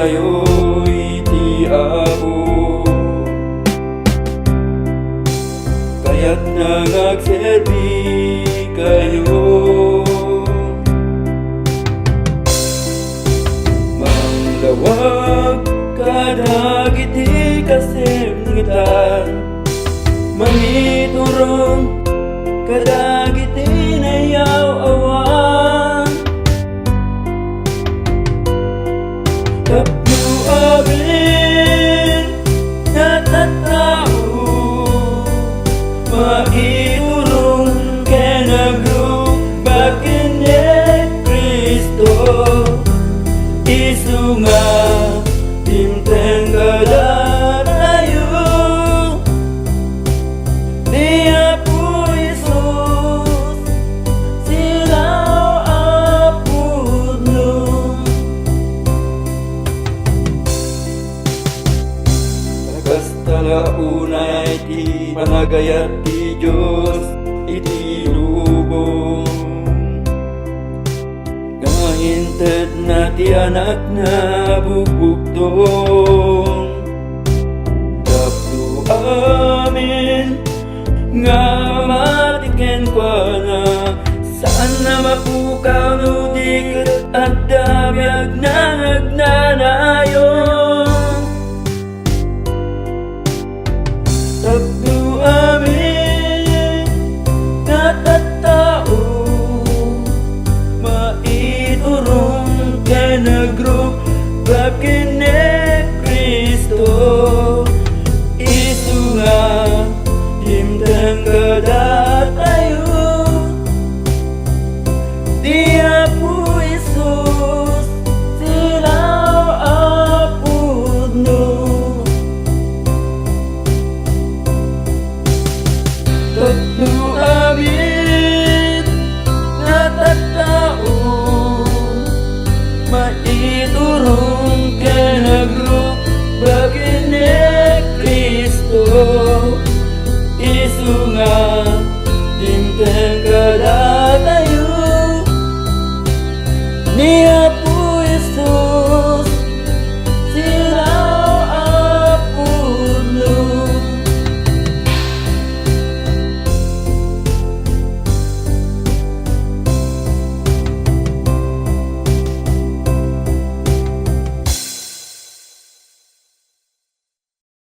kayo'y di ako, kaya't nangagserbi kayo. Manglawag kadagiti kasengitan, mangiturong kadagiti nayaw awan, tapno amin natatao, maiturong kenagrubat kini Kristo. Isu nga timteng kadarayo, Dia po Isus silaw apuno. Basta launay ti panagayat ti Diyos iti lubong, kainted na ti anak na bubugtong. Tapno amin nga matiken kwa na, saan na mapukaw no di kat at dabiyag na